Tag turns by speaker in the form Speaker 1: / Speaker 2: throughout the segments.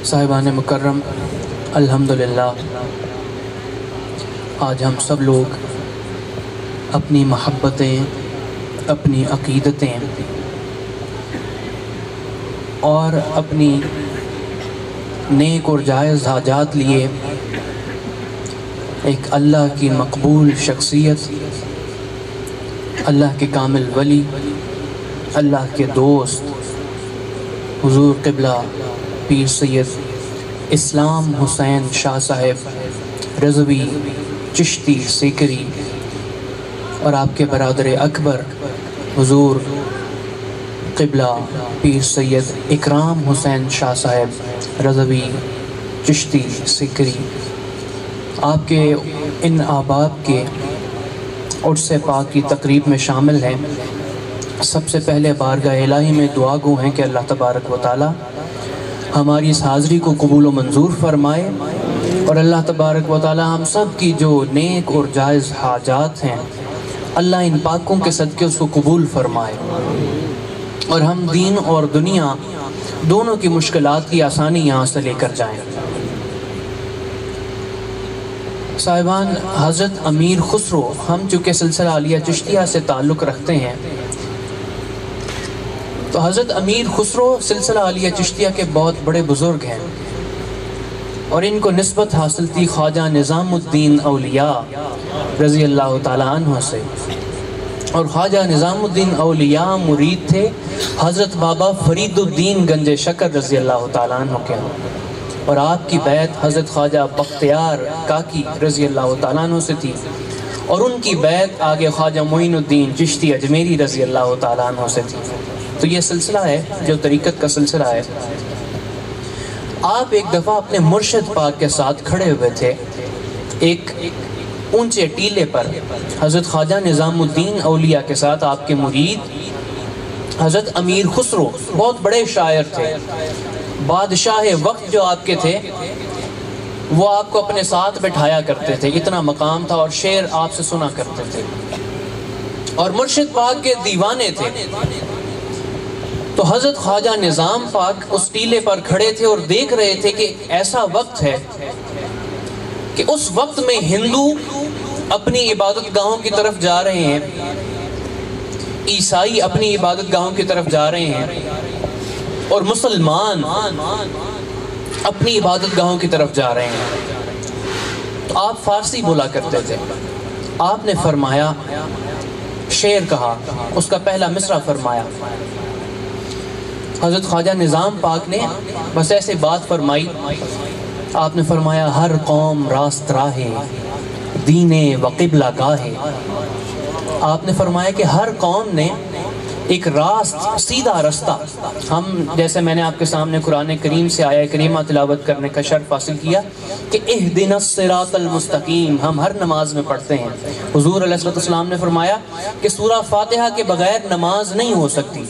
Speaker 1: صاحبان مکرم، الحمدللہ آج ہم سب لوگ اپنی محبتیں، اپنی عقیدتیں اور اپنی نیک اور جائز حاجات لیے ایک اللہ کی مقبول شخصیت، اللہ کے کامل ولی، اللہ کے دوست حضور قبلہ پیر سید اسلام حسین شاہ صاحب رضوی چشتی سیکری اور آپ کے برادر اکبر حضور قبلہ پیر سید اکرام حسین شاہ صاحب رضوی چشتی سیکری، آپ کے ان احباب کے عرس پاک کی تقریب میں شامل ہیں۔ سب سے پہلے بارگاہ الہی میں دعا گو ہیں کہ اللہ تبارک و تعالی ہماری اس حاضری کو قبول و منظور فرمائے، اور اللہ تبارک و تعالی ہم سب کی جو نیک اور جائز حاجات ہیں اللہ ان پاکوں کے صدقے اس کو قبول فرمائے، اور ہم دین اور دنیا دونوں کی مشکلات کی آسانی یہاں سے لے کر جائیں۔ صاحبان، حضرت امیر خسرو، ہم چونکہ سلسلہ عالیہ چشتیہ سے تعلق رکھتے ہیں تو حضرت امیر خسرو سلسلہ عالیہ چشتیہ کے بہت بڑے بزرگ ہیں، اور ان کو نسبت حاصل تھی خواجہ نظام الدین اولیاء رضی اللہ تعالیٰ عنہ سے، اور خواجہ نظام الدین اولیاء مرید تھے حضرت بابا فرید الدین گنج شکر رضی اللہ تعالیٰ عنہ کے، اور آپ کی بیعت حضرت خواجہ بختیار کاکی رضی اللہ تعالیٰ عنہ سے تھی، اور ان کی بیعت آگے خواجہ معین الدین چشتی اجمیری رضی اللہ تعالیٰ عنہ سے تھی۔ تو یہ سلسلہ ہے جو طریقت کا سلسلہ ہے۔ آپ ایک دفعہ اپنے مرشد پاک کے ساتھ کھڑے ہوئے تھے ایک اونچے ٹیلے پر، حضرت خواجہ نظام الدین اولیاء کے ساتھ آپ کے مرید حضرت امیر خسرو، بہت بڑے شاعر تھے، بادشاہ وقت جو آپ کے تھے وہ آپ کو اپنے ساتھ بٹھایا کرتے تھے، اتنا مقام تھا، اور شعر آپ سے سنا کرتے تھے، اور مرشد پاک کے دیوانے تھے۔ تو حضرت خواجہ نظام پاک اس ٹیلے پر کھڑے تھے اور دیکھ رہے تھے کہ ایسا وقت ہے کہ اس وقت میں ہندو اپنی عبادت گاہوں کی طرف جا رہے ہیں، عیسائی اپنی عبادت گاہوں کی طرف جا رہے ہیں، اور مسلمان اپنی عبادت گاہوں کی طرف جا رہے ہیں۔ تو آپ فارسی بولا کرتے تھے، آپ نے فرمایا، شعر کہا، اس کا پہلا مصرع فرمایا، حضرت خواجہ نظام پاک نے بس ایسے بات فرمائی، آپ نے فرمایا، ہر قوم راست راہے دین و قبلہ گاہے۔ آپ نے فرمایا کہ ہر قوم نے ایک راست سیدھا رستہ، ہم جیسے میں نے آپ کے سامنے قرآن کریم سے آیہ کریمہ تلاوت کرنے کا شرف حاصل کیا کہ اہدنا الصراط المستقیم ہم ہر نماز میں پڑھتے ہیں۔ حضور علیہ السلام نے فرمایا کہ سورہ فاتحہ کے بغیر نماز نہیں ہو سکتی،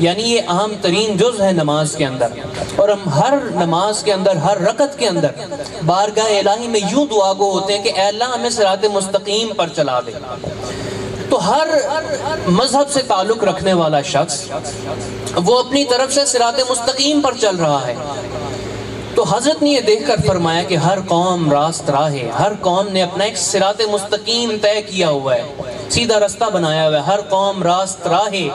Speaker 1: یعنی یہ اہم ترین جز ہے نماز کے اندر، اور ہم ہر نماز کے اندر، ہر رکعت کے اندر بارگاہ الہی میں یوں دعا گو ہوتے ہیں کہ اے اللہ ہمیں صراط مستقیم پر چلا دے۔ تو ہر مذہب سے تعلق رکھنے والا شخص وہ اپنی طرف سے صراط مستقیم پر چل رہا ہے۔ تو حضرت نے یہ دیکھ کر فرمایا کہ ہر قوم راست راہے، ہر قوم نے اپنا ایک صراط مستقیم طے کیا ہوا ہے، سیدھا رستہ بنایا ہوا ہے، ہر قوم راست راہے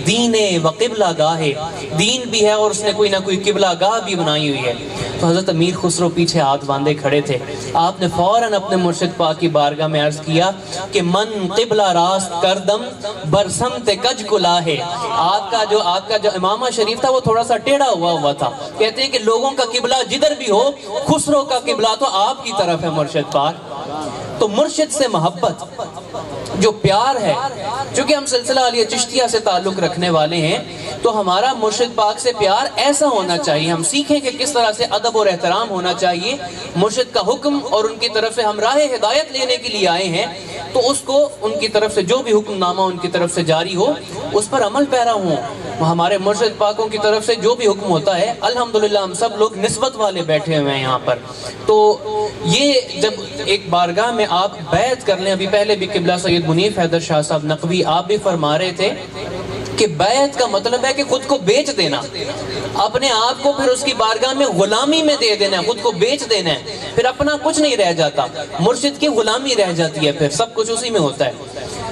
Speaker 1: دین و قبلہ گاہے، دین بھی ہے اور اس نے کوئی نہ کوئی قبلہ گاہ بھی بنائی ہوئی ہے۔ تو حضرت امیر خسرو پیچھے ہاتھ باندھے کھڑے تھے، آپ نے فوراً اپنے مرشد پاک کی بارگاہ میں عرض کیا کہ من قبلہ راست کردم برسمت کج کلاہے۔ آپ کا جو امامہ شریف تھا وہ تھوڑا سا ٹیڑھا ہوا تھا، کہتے ہیں کہ لوگوں کا قبلہ جدھر بھی ہو، خسرو کا قبلہ تو آپ کی طرف ہے مرشد پاک۔ تو مرشد سے محبت، جو پیار ہے، چونکہ ہم سلسلہ عالیہ چشتیہ سے تعلق رکھنے والے ہیں تو ہمارا مرشد پاک سے پیار ایسا ہونا چاہیے، ہم سیکھیں کہ کس طرح سے ادب اور احترام ہونا چاہیے۔ مرشد کا حکم اور ان کی طرف سے ہم راہ ہدایت لینے کے لیے آئے ہیں تو اس کو ان کی طرف سے جو بھی حکم نامہ ان کی طرف سے جاری ہو اس پر عمل پیرا ہوں۔ ہمارے مرشد پاکوں کی طرف سے جو بھی حکم ہوتا ہے، الحمدللہ ہم سب لوگ نسبت والے بیٹھے ہوئے ہیں یہاں پر، تو یہ جب ایک بارگاہ میں آپ بیعت کر لیں، ابھی پہلے بھی قبلہ سید منیف حیدر شاہ صاحب نقوی آپ بھی فرما رہے تھے کہ بیعت کا مطلب ہے کہ خود کو بیچ دینا، اپنے آپ کو پھر اس کی بارگاہ میں غلامی میں دے دینا ہے، خود کو بیچ دینا ہے، پھر اپنا کچھ نہیں رہ جاتا، مرشد کی غلامی رہ جاتی ہے، پھر سب کچھ اسی میں ہوتا ہے۔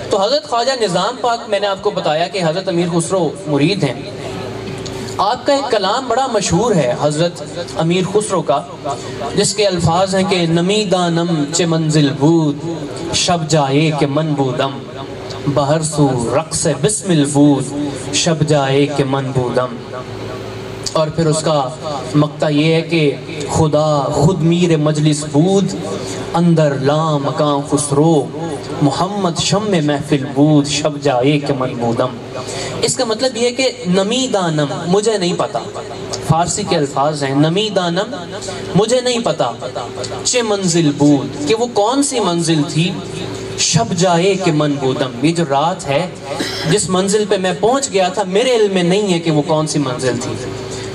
Speaker 1: تو حضرت خواجہ نظام پاک، میں نے آپ کو بتایا کہ حضرت امیر خسرو مرید ہیں، آپ کا ایک کلام بڑا مشہور ہے حضرت امیر خسرو کا، جس کے الفاظ ہیں کہ نمی دانم چے منزل بود شب جائے کہ من بودم، بہر سو رقص بسمل بود شب جائے کہ من بودم۔ اور پھر اس کا مقطع یہ ہے کہ خدا خود میر مجلس بود اندر لا مکان خسرو، محمد شم محفل بود شب جائے کہ من بودم۔ اس کا مطلب یہ ہے کہ نمی دانم، مجھے نہیں پتا، فارسی کے الفاظ ہیں، نمی دانم مجھے نہیں پتا، چے منزل بود کہ وہ کون سی منزل تھی، شب جائے کہ من بودم یہ جو رات ہے جس منزل پہ میں پہنچ گیا تھا میرے علم میں نہیں ہے کہ وہ کون سی منزل تھی،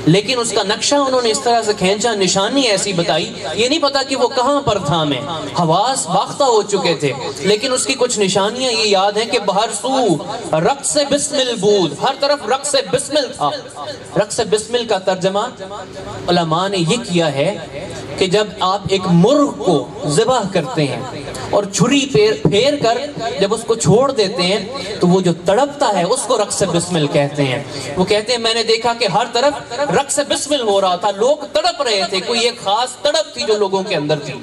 Speaker 1: لیکن اس کا نقشہ انہوں نے اس طرح سے کھینچا، نشانی ایسی بتائی، یہ نہیں پتا کہ وہ کہاں پر تھا، میں حواس باختہ ہو چکے تھے، لیکن اس کی کچھ نشانیاں یہ یاد ہیں کہ بہر سو رقص بسمل بود، ہر طرف رقص بسمل تھا۔ رقص بسمل کا ترجمہ علماء نے یہ کیا ہے کہ جب آپ ایک مرغ کو ذبح کرتے ہیں اور چھری پھیر کر جب اس کو چھوڑ دیتے ہیں تو وہ جو تڑپتا ہے اس کو رقص بسمل کہتے ہیں۔ وہ کہتے ہیں میں نے دیکھا کہ ہر طرف رقص بسمل ہو رہا تھا، لوگ تڑپ رہے تھے، کوئی ایک خاص تڑپ تھی جو لوگوں کے اندر تھی،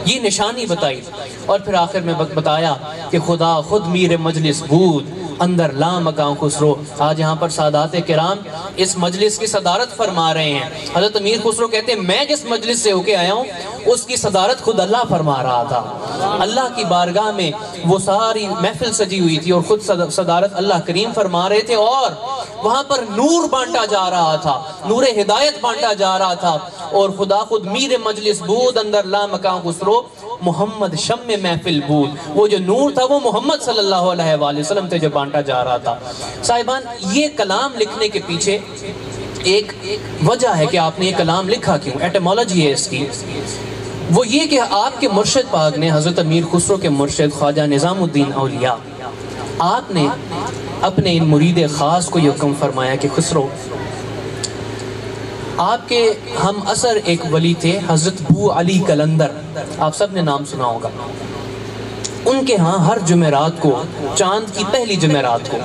Speaker 1: یہ نشانی بتائی۔ اور پھر آخر میں بتایا کہ خدا خود میر مجلس بود اندر لا مکان خسرو۔ آج یہاں پر سادات کرام اس مجلس کی صدارت فرما رہے ہیں۔ حضرت امیر خسرو کہتے ہیں میں جس مجلس سے ہو کے آیا ہوں اس کی صدارت خود اللہ فرما رہا تھا، اللہ کی بارگاہ میں وہ ساری محفل سجی ہوئی تھی اور خود صدارت اللہ کریم فرما رہے تھے، اور وہاں پر نور بانٹا جا رہا تھا، نور ہدایت بانٹا جا رہا تھا، اور خدا خود میر مجلس بود اندر لا مکان خسرو، محمد شم محفل بود، وہ جو نور تھا وہ محمد صلی اللہ علیہ وآلہ وسلم تھے جو بانٹا جا رہا تھا۔ صاحبان یہ کلام لکھنے کے پیچھے ایک وجہ ہے کہ آپ نے یہ کلام لکھا کیوں، ایٹیمالوجی ہے اس کی، وہ یہ کہ آپ کے مرشد پاک نے، حضرت امیر خسرو کے مرشد خواجہ نظام الدین اولیاء، آپ نے اپنے ان مرید خاص کو یہ حکم فرمایا کہ خسرو، آپ کے ہم اثر ایک ولی تھے حضرت بو علی قلندر، آپ سب نے نام سنا ہوگا، ان کے ہاں ہر جمعرات کو، چاند کی پہلی جمعرات کو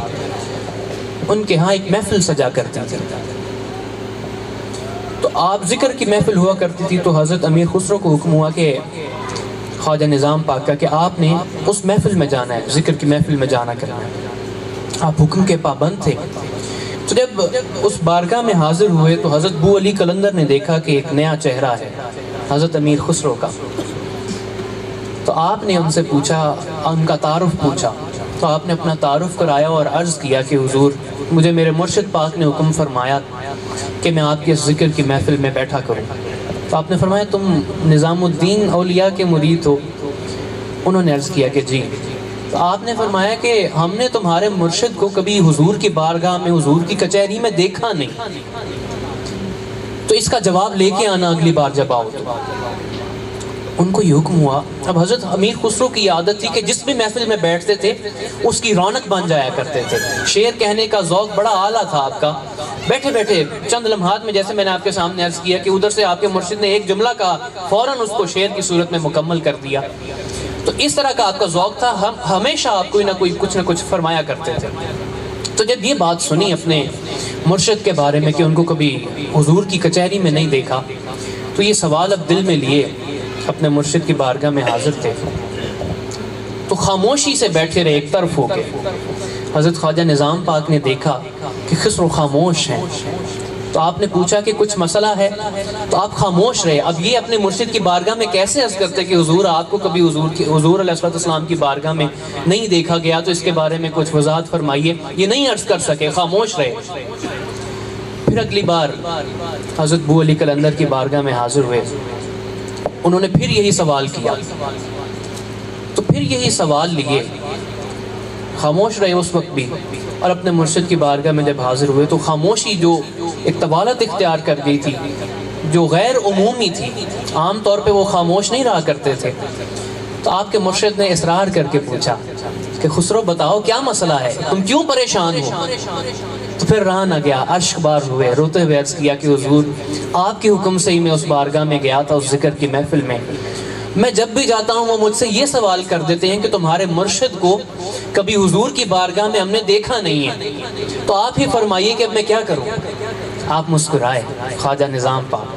Speaker 1: ان کے ہاں ایک محفل سجا کرتی تھی، تو آپ ذکر کی محفل ہوا کرتی تھی، تو حضرت امیر خسرو کو حکم ہوا کہ خواجہ نظام پاک کا کہ آپ نے اس محفل میں جانا ہے، ذکر کی محفل میں جانا کرنا ہے، آپ حکم کے پابند تھے۔ تو جب اس بارگاہ میں حاضر ہوئے تو حضرت بو علی قلندر نے دیکھا کہ ایک نیا چہرہ ہے حضرت امیر خسرو کا، تو آپ نے ان سے پوچھا، ان کا تعارف پوچھا، تو آپ نے اپنا تعارف کرایا اور عرض کیا کہ حضور مجھے میرے مرشد پاک نے حکم فرمایا کہ میں آپ کے ذکر کی محفل میں بیٹھا کروں۔ تو آپ نے فرمایا تم نظام الدین اولیاء کے مرید ہو؟ انہوں نے عرض کیا کہ جی۔ تو آپ نے فرمایا کہ ہم نے تمہارے مرشد کو کبھی حضور کی بارگاہ میں، حضور کی کچہری میں دیکھا نہیں، تو اس کا جواب لے کے آنا اگلی بار جب آؤ تو۔ ان کو یہ حکم ہوا۔ اب حضرت امیر خسرو کی عادت تھی کہ جس بھی محفل میں بیٹھتے تھے اس کی رونق بن جایا کرتے تھے، شعر کہنے کا ذوق بڑا اعلیٰ تھا آپ کا، بیٹھے بیٹھے چند لمحات میں، جیسے میں نے آپ کے سامنے عرض کیا کہ ادھر سے آپ کے مرشد نے ایک جملہ کہا، فوراً اس کو شعر کی صورت میں مکمل کر دیا، تو اس طرح کا آپ کا ذوق تھا، ہم ہمیشہ آپ کوئی نہ کچھ فرمایا کرتے تھے۔ تو جب یہ بات سنی اپنے مرشد کے بارے میں کہ ان کو کبھی حضور کی کچہری میں نہیں دیکھا، تو یہ سوال اب دل میں لیے اپنے مرشد کی بارگاہ میں حاضر تھے، تو خاموشی سے بیٹھے رہے ایک طرف ہو کے۔ حضرت خواجہ نظام پاک نے دیکھا کہ خسرو خاموش ہیں، تو آپ نے پوچھا کہ کچھ مسئلہ ہے؟ تو آپ خاموش رہے۔ اب یہ اپنے مرشد کی بارگاہ میں کیسے عرض کرتے کہ حضور آپ کو کبھی حضور علیہ السلام کی بارگاہ میں نہیں دیکھا گیا، تو اس کے بارے میں کچھ وضاحت فرمائیے، یہ نہیں عرض کر سکے، خاموش رہے۔ پھر اگلی بار حضرت بو علی قلندر کی بارگاہ میں حاضر ہوئے، انہوں نے پھر یہی سوال کیا، تو پھر یہی سوال لیے، خاموش رہے اس وقت بھی، اور اپنے مرشد کی بارگاہ میں جب حاضر ہوئے تو خاموشی جو ایک طوالت اختیار کر گئی تھی، جو غیر عمومی تھی، عام طور پہ وہ خاموش نہیں رہا کرتے تھے، تو آپ کے مرشد نے اصرار کر کے پوچھا کہ خسرو بتاؤ کیا مسئلہ ہے، تم کیوں پریشان ہو؟ تو پھر رہا نہ گیا، اشک بار ہوئے، روتے ہوئے عرض کیا کہ حضور آپ کے حکم سے ہی میں اس بارگاہ میں گیا تھا، اس ذکر کی محفل میں، میں جب بھی جاتا ہوں وہ مجھ سے یہ سوال کر دیتے ہیں کہ تمہارے مرشد کو کبھی حضور کی بارگاہ میں ہم نے دیکھا نہیں ہے، تو آپ ہی فرمائیے کہ اب میں کیا کروں؟ آپ مسکرائے خواجہ نظام پاک،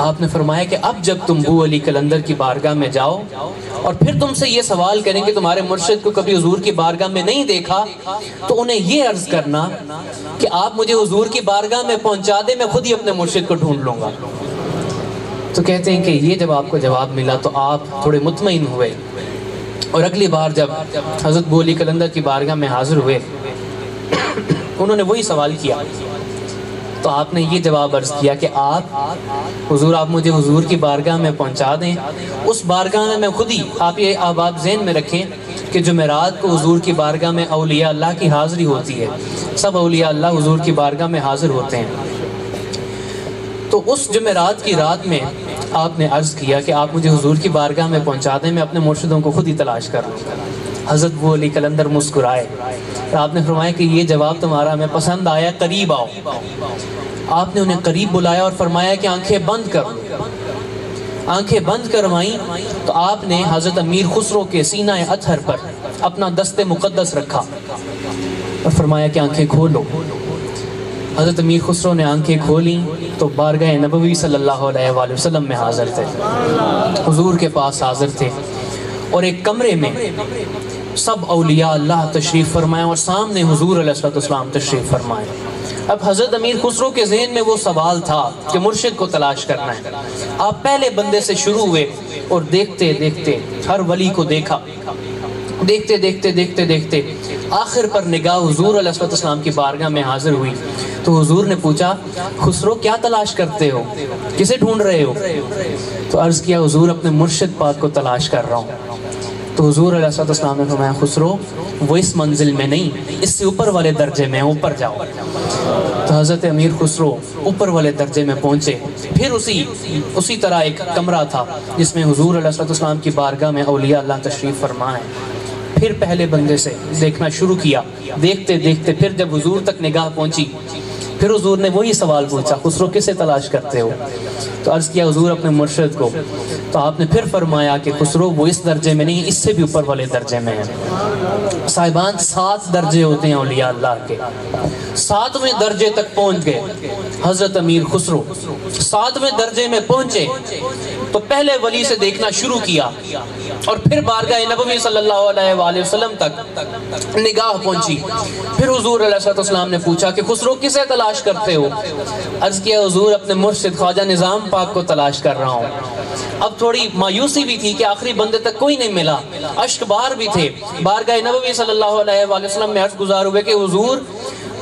Speaker 1: آپ نے فرمایا کہ اب جب تم بو علی قلندر کی بارگاہ میں جاؤ اور پھر تم سے یہ سوال کریں کہ تمہارے مرشد کو کبھی حضور کی بارگاہ میں نہیں دیکھا، تو انہیں یہ عرض کرنا کہ آپ مجھے حضور کی بارگاہ میں پہنچا دیں، میں خود ہی اپنے مرشد کو ڈھونڈ لوں گا۔ تو کہتے ہیں کہ یہ جب آپ کو جواب ملا تو آپ تھوڑے مطمئن ہوئے، اور اگلی بار جب حضرت بو علی قلندر کی بارگاہ میں حاضر ہوئے انہوں نے وہی سوال کیا، تو آپ نے یہ جواب عرض کیا کہ حضور آپ مجھے حضور کی بارگاہ میں پہنچا دیں، اس بارگاہ میں خود ہی آپ ذہن میں رکھیں کہ جمعرات کو حضور کی بارگاہ میں اولیاء اللہ کی حاضری ہوتی ہے، سب اولیاء اللہ حضور کی بارگاہ میں حاضر ہوتے ہیں۔ تو اس جمعرات کی رات میں آپ نے عرض کیا کہ آپ مجھے حضور کی بارگاہ میں پہنچا دیں، میں اپنے مرشدوں کو خود ہی تلاش کر لوں گا۔ حضرت بو علی قلندر مسکرائے، آپ نے فرمایا کہ یہ جواب تمہارا ہمیں پسند آیا، قریب آؤ۔ آپ نے انہیں قریب بلایا اور فرمایا کہ آنکھیں بند کرو۔ آنکھیں بند کروائیں تو آپ نے حضرت امیر خسرو کے سینہ اطہر پر اپنا دست مقدس رکھا اور فرمایا کہ آنکھیں کھولو۔ حضرت امیر خسرو نے آنکھیں کھولیں تو بارگاہ نبوی صلی اللہ علیہ وآلہ وسلم میں حاضر تھے، حضور کے پاس حاضر تھے، اور ایک کمرے میں سب اولیاء اللہ تشریف فرمائے اور سامنے حضور علیہ السلام تشریف فرمائے۔ اب حضرت امیر خسرو کے ذہن میں وہ سوال تھا کہ مرشد کو تلاش کرنا ہے۔ آپ پہلے بندے سے شروع ہوئے اور دیکھتے دیکھتے ہر ولی کو دیکھا، دیکھتے دیکھتے دیکھتے دیکھتے آخر پر نگاہ حضور علیہ السلام کی بارگاہ میں حاضر ہوئی تو حضور نے پوچھا، خسرو کیا تلاش کرتے ہو، کسے ڈھونڈ رہے ہو؟ تو عرض کیا، حضور اپنے مرشد پاک کو تلاش کر رہا ہوں۔ تو حضور علیہ السلام نے فرمایا، خسرو وہ اس منزل میں نہیں، اس سے اوپر والے درجے میں، اوپر جاؤ۔ تو حضرت امیر خسرو اوپر والے درجے میں پہنچے، پھر اسی طرح ایک کمرہ تھا جس میں حضور علیہ السلام کی بارگاہ میں اولیاء اللہ تشریف فرمائے۔ پھر پہلے بندے سے دیکھنا شروع کیا، دیکھتے دیکھتے پھر جب حضور تک نگاہ پہنچی پھر حضور نے وہی سوال پوچھا، خسرو کسے تلاش کرتے ہو؟ تو عرض کیا، حضور اپنے مرشد کو۔ تو آپ نے پھر فرمایا کہ خسرو وہ اس درجے میں نہیں، اس سے بھی اوپر والے درجے میں ہے۔ صاحبان 7 درجے ہوتے ہیں اولیاء اللہ کے، 7ویں درجے تک پہنچ گئے حضرت امیر خسرو۔ 7ویں درجے میں پہنچے تو پہلے ولی سے دیکھنا شروع کیا اور پھر بارگاہ نبوی صلی اللہ علیہ وآلہ وسلم تک نگاہ پہنچی۔ پھر حضور علیہ السلام نے پوچھا کہ خسرو کسے تلاش کرتے ہو؟ عرض کیا، حضور اپنے مرشد خواجہ نظام پاک کو تلاش کر رہا ہوں۔ اب تھوڑی مایوسی بھی تھی کہ آخری بندے تک کوئی نہیں ملا، اشک بار بھی تھے۔ بارگاہ نبوی صلی اللہ علیہ وآلہ وسلم میں عرض گزار ہوئے کہ حضور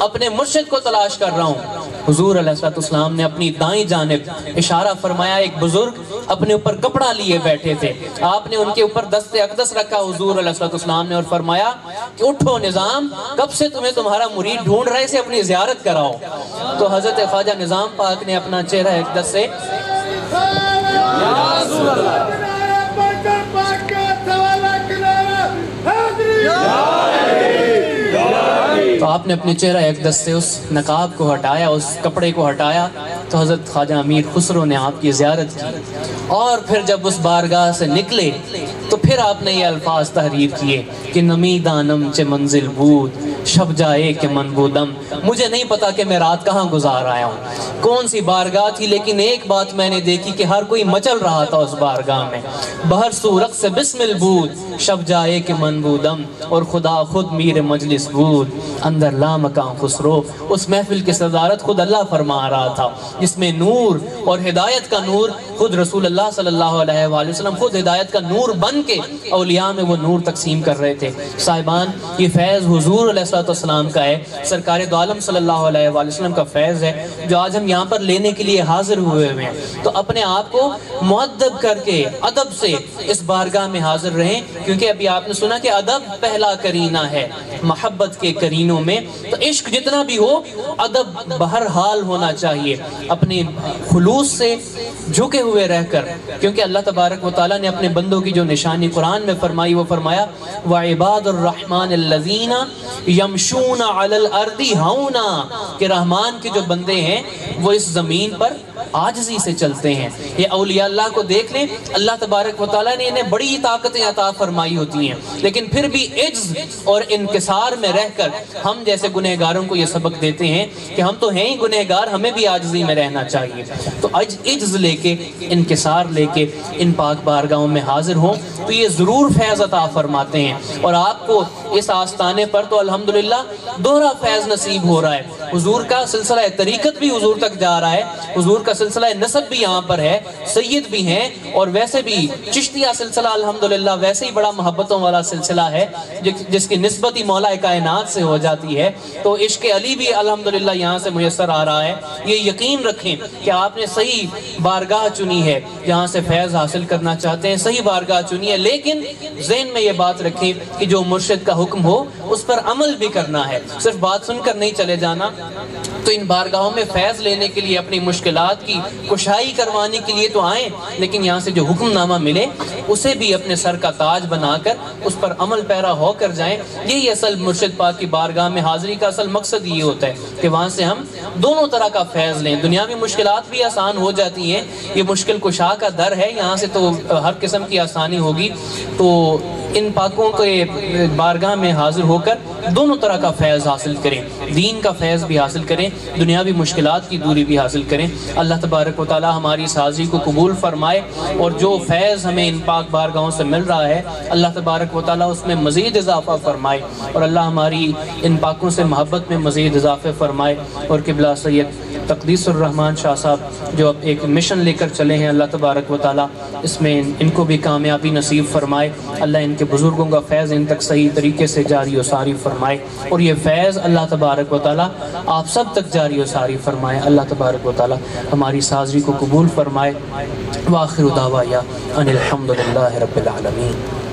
Speaker 1: اپنے مرشد کو تلاش کر رہا ہوں۔ حضور علیہ السلام نے اپنی دائیں جانب اشارہ فرمایا، ایک بزرگ اپنے اوپر کپڑا لیے بیٹھے تھے، آپ نے ان کے اوپر دست اقدس رکھا حضور علیہ السلام نے، اور فرمایا کہ اٹھو نظام، کب سے تمہیں تمہارا مرید ڈھونڈ رہے، سے اپنی زیارت کراؤ۔ تو حضرت خواجہ نظام پاک نے اپنا چہرہ اقدس سے تو آپ نے اپنے چہرہ اقدس سے اس نقاب کو ہٹایا، اس کپڑے کو ہٹایا، تو حضرت خواجہ امیر خسرو نے آپ کی زیارت کی، اور پھر جب اس بارگاہ سے نکلے تو پھر آپ نے یہ الفاظ تحریر کیے کہ نمی دانم چے منزل بود شب جائے کہ من بودم۔ مجھے نہیں پتا کہ میں رات کہاں گزار آیا ہوں، کون سی بارگاہ تھی، لیکن ایک بات میں نے دیکھی کہ ہر کوئی مچل رہا تھا اس بارگاہ میں۔ بہر سو رقص بسمل بود شب جائے کہ من بودم، اور خدا خود میر مجلس بود اندر لامکان خسرو۔ اس محفل کی صدارت خود اللہ فرما رہا تھا، جس میں نور اور ہدایت کا نور، خود رسول اللہ صلی اللہ علیہ وآلہ وسلم خود ہدایت کا نور بن کے اولیاء میں وہ نور تقسیم کر رہے تھے۔ صاحبان، یہ فیض حضور علیہ السلام کا ہے، سرکار دو عالم صلی اللہ علیہ وآلہ وسلم کا فیض ہے، جو آج ہم یہاں پر لینے کے لیے حاضر ہوئے ہیں۔ تو اپنے آپ کو مؤدب کر کے ادب سے اس بارگاہ میں حاضر رہیں، کیونکہ ابھی آپ نے سنا کہ ادب پہلا کرینہ ہے محبت کے کرینوں میں۔ تو عشق جتنا بھی ہو، ادب بہرحال ہونا چاہیے، اپنے خلوص سے جھکے ہوئے رہ کر، کیونکہ اللہ تبارک و تعالیٰ نے اپنے بندوں کی جو نشانی قرآن میں فرمائی وہ فرمایا وَعِبَادُ الرَّحْمَنِ الَّذِينَ يَمْشُونَ عَلَى الْأَرْضِ هَوْنًا، کہ رحمان کے جو بندے ہیں وہ اس زمین پر عاجزی سے چلتے ہیں۔ یہ اولیاء اللہ کو دیکھ لیں، اللہ تبارک و تعالیٰ نے انہیں بڑی طاقتیں عطا فرمائی ہوتی ہیں، لیکن پھر بھی عجز اور انکسار میں رہ کر ہم جیسے گنہگاروں کو یہ سبق دیتے ہیں کہ ہم تو ہیں ہی گنہگار، ہمیں بھی عاجزی میں رہنا چاہیے۔ تو عجز لے کے، انکسار لے کے ان پاک بارگاہوں میں حاضر ہوں تو یہ ضرور فیض عطا فرماتے ہیں، اور آپ کو اس آستانے پر تو الحمدللہ دوہرا فیض نصیب ہو رہا ہے۔ حضور کا سلسلہ طریقت بھی حضور تک جا رہا ہے، حضور کا سلسلہ نسب بھی یہاں پر ہے، سید بھی ہیں، اور ویسے بھی چشتیہ سلسلہ الحمدللہ ویسے ہی بڑا محبتوں والا سلسلہ ہے جس کی نسبت ہی مولا کائنات سے ہو جاتی ہے۔ تو عشق علی بھی الحمدللہ یہاں سے میسر آ رہا ہے۔ یہ یقین رکھیں کہ آپ نے صحیح بارگاہ چنی ہے، جہاں سے فیض حاصل کرنا چاہتے ہیں صحیح بارگاہ چنی ہے، لیکن ذہن میں یہ بات رکھیں کہ جو مرشد کا حکم ہو اس پر عمل بھی کرنا ہے، صرف بات سن کر نہیں چلے جانا۔ تو ان بارگاہوں میں فیض لینے کے لیے، اپنی مشکلات کی کشائی کروانے کے لیے تو آئیں، لیکن یہاں سے جو حکم نامہ ملے اسے بھی اپنے سر کا تاج بنا کر اس پر عمل پیرا ہو کر جائیں۔ یہی اصل مرشد پاک کی بارگاہ میں حاضری کا اصل مقصد یہ ہوتا ہے کہ وہاں سے ہم دونوں طرح کا فیض لیں، دنیاوی مشکلات بھی آسان ہو جاتی ہیں، یہ مشکل کشا کا در ہے، یہاں سے تو ہر قسم کی آسانی ہوگی۔ تو ان پاکوں کے بارگاہ میں حاضر ہو کر دونوں طرح کا فیض حاصل کریں، دین کا فیض بھی حاصل کریں، دنیاوی مشکلات کی دوری بھی حاصل کریں۔ اللہ تبارک و تعالی ہماری اس حاضری کو قبول فرمائے، اور جو فیض ہمیں ان پاک بارگاہوں سے مل رہا ہے اللہ تبارک و تعالی اس میں مزید اضافہ فرمائے، اور اللہ ہماری ان پاکوں سے محبت میں مزید اضافہ فرمائے۔ اور قبلہ سید تقدیس الرحمن شاہ صاحب جو اب ایک مشن لے کر چلے ہیں، اللہ تبارک و تعالی اس میں ان کو بھی کامیابی نصیب فرمائے، اللہ ان کے بزرگوں کا فیض ان تک صحیح طریقے سے جاری و ساری فرمائے، اور یہ فیض اللہ تبارک و تعالی آپ سب تک جاری و ساری فرمائے۔ اللہ تبارک و تعالی ہماری اس حاضری کو قبول فرمائے۔ وآخر دعوایا ان الحمدللہ رب العالمین۔